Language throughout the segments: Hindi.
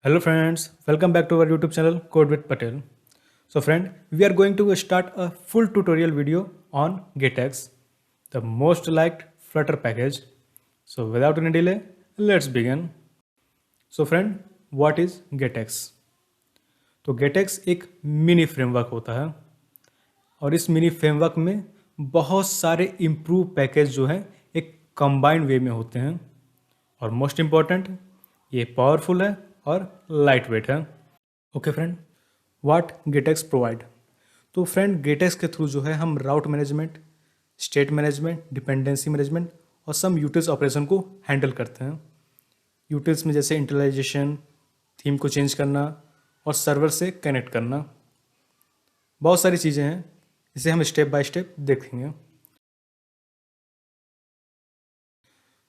Hello friends, welcome back to our YouTube channel Code with Patel. So friend, we are going to start a full tutorial video on GetX, the most liked Flutter package. So without any delay, let's begin. So friend, what is GetX? तो GetX एक मिनी फ्रेमवर्क होता है और इस मिनी फ्रेमवर्क में बहुत सारे इम्प्रूव पैकेज जो हैं एक कंबाइंड वे में होते हैं और मोस्ट इम्पॉर्टेंट ये पावरफुल है और लाइट वेट है. Okay friend, what GetX provide. तो फ्रेंड गेटेक्स के थ्रू जो है हम route management, state management, dependency management और सम यूटिल्स ऑपरेशन को हैंडल करते हैं. यूटिल्स में जैसे इंटरलाइजेशन, थीम को चेंज करना और सर्वर से कनेक्ट करना, बहुत सारी चीज़ें हैं. इसे हम स्टेप बाय स्टेप देखेंगे.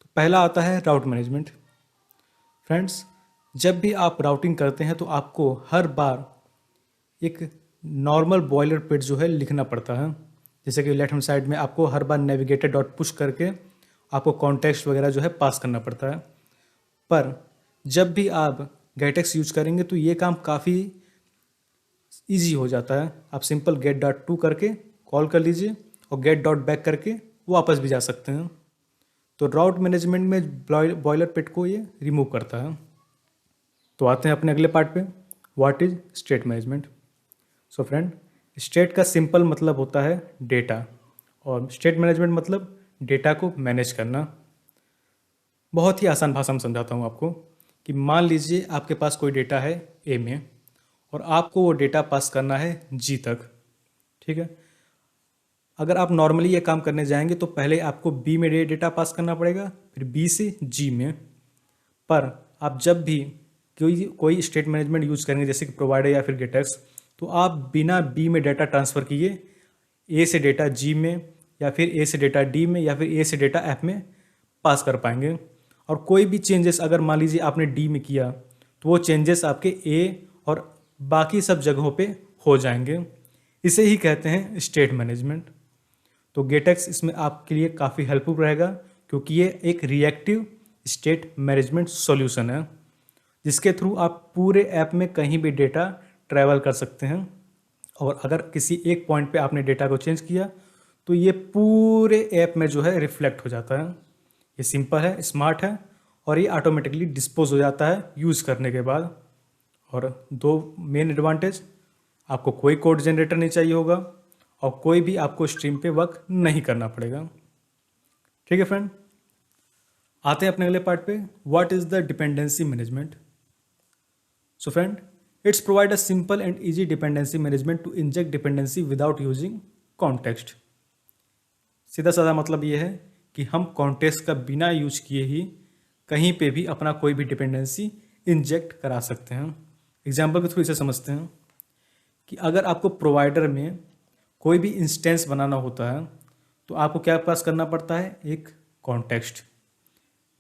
तो पहला आता है राउट मैनेजमेंट. फ्रेंड्स, जब भी आप राउटिंग करते हैं तो आपको हर बार एक नॉर्मल बॉयलर पेट जो है लिखना पड़ता है. जैसे कि लेफ्ट हैंड साइड में आपको हर बार नेविगेटर डॉट पुश करके आपको कॉन्टेक्स्ट वगैरह जो है पास करना पड़ता है. पर जब भी आप गेटेक्स यूज करेंगे तो ये काम काफ़ी ईजी हो जाता है. आप सिंपल गेट डॉट टू करके कॉल कर लीजिए और गेट डॉट बैक करके वापस भी जा सकते हैं. तो राउट मैनेजमेंट में बॉयलर पेट को ये रिमूव करता है. तो आते हैं अपने अगले पार्ट पे, what is state management. So friend, state का सिंपल मतलब होता है डेटा और स्टेट मैनेजमेंट मतलब डेटा को मैनेज करना. बहुत ही आसान भाषा में समझाता हूँ आपको कि मान लीजिए आपके पास कोई डेटा है ए में और आपको वो डेटा पास करना है जी तक. ठीक है, अगर आप नॉर्मली ये काम करने जाएंगे तो पहले आपको बी में डेटा पास करना पड़ेगा, फिर बी से जी में. पर आप जब भी कोई स्टेट मैनेजमेंट यूज करेंगे जैसे कि प्रोवाइडर या फिर गेटेक्स, तो आप बिना बी में डाटा ट्रांसफ़र किए ए से डेटा जी में या फिर ए से डेटा डी में या फिर ए से डेटा एफ में पास कर पाएंगे. और कोई भी चेंजेस अगर मान लीजिए आपने डी में किया तो वो चेंजेस आपके ए और बाकी सब जगहों पे हो जाएंगे. इसे ही कहते हैं स्टेट मैनेजमेंट. तो गेटेक्स इसमें आपके लिए काफ़ी हेल्पफुल रहेगा क्योंकि ये एक रिएक्टिव स्टेट मैनेजमेंट सॉल्यूशन है जिसके थ्रू आप पूरे ऐप में कहीं भी डेटा ट्रैवल कर सकते हैं. और अगर किसी एक पॉइंट पे आपने डेटा को चेंज किया तो ये पूरे ऐप में जो है रिफ्लेक्ट हो जाता है. ये सिंपल है, स्मार्ट है और ये ऑटोमेटिकली डिस्पोज हो जाता है यूज़ करने के बाद. और दो मेन एडवांटेज, आपको कोई कोड जनरेटर नहीं चाहिए होगा और कोई भी आपको स्ट्रीम पे वर्क नहीं करना पड़ेगा. ठीक है फ्रेंड, आते हैं अपने अगले पार्ट पे, what is the dependency management. So friend, it's provide a simple and easy dependency management to inject dependency without using context. सीधा साधा मतलब ये है कि हम कॉन्टेक्स्ट का बिना यूज किए ही कहीं पे भी अपना कोई भी डिपेंडेंसी इंजेक्ट करा सकते हैं. एग्जाम्पल के थ्रू इसे समझते हैं कि अगर आपको प्रोवाइडर में कोई भी इंस्टेंस बनाना होता है तो आपको क्या पास करना पड़ता है, एक कॉन्टेक्स्ट.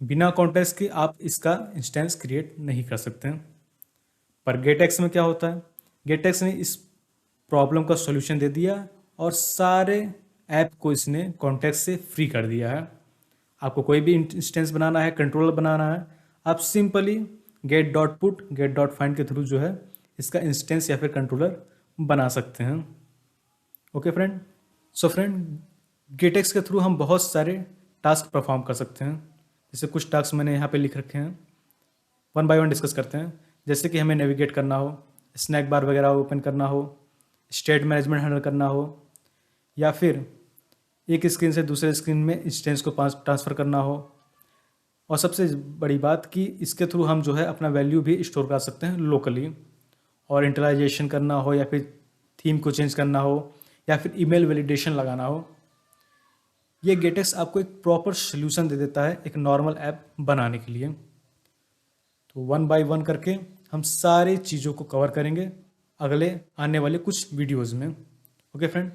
बिना कॉन्टेक्स्ट के आप इसका इंस्टेंस क्रिएट नहीं कर सकते हैं. पर गेटेक्स में क्या होता है, गेटेक्स ने इस प्रॉब्लम का सॉल्यूशन दे दिया और सारे ऐप को इसने कॉन्टेक्स्ट से फ्री कर दिया है. आपको कोई भी इंस्टेंस बनाना है, कंट्रोलर बनाना है, आप simply get dot put, get dot find के थ्रू जो है इसका इंस्टेंस या फिर कंट्रोलर बना सकते हैं. Okay friend, so friend, GetX के थ्रू हम बहुत सारे टास्क परफॉर्म कर सकते हैं. जैसे कुछ टास्क मैंने यहाँ पे लिख रखे हैं, वन बाय वन डिस्कस करते हैं. जैसे कि हमें नेविगेट करना हो, स्नैक बार वगैरह ओपन करना हो, स्टेट मैनेजमेंट हैंडल करना हो, या फिर एक स्क्रीन से दूसरे स्क्रीन में इंस्टेंस को ट्रांसफ़र करना हो. और सबसे बड़ी बात कि इसके थ्रू हम जो है अपना वैल्यू भी स्टोर कर सकते हैं लोकली. और इंटरलाइजेशन करना हो या फिर थीम को चेंज करना हो या फिर ईमेल वैलिडेशन लगाना हो, ये गेटेक्स आपको एक प्रॉपर सोल्यूशन दे देता है एक नॉर्मल ऐप बनाने के लिए. तो वन बाय वन करके हम सारी चीज़ों को कवर करेंगे अगले आने वाले कुछ वीडियोज़ में. Okay friend,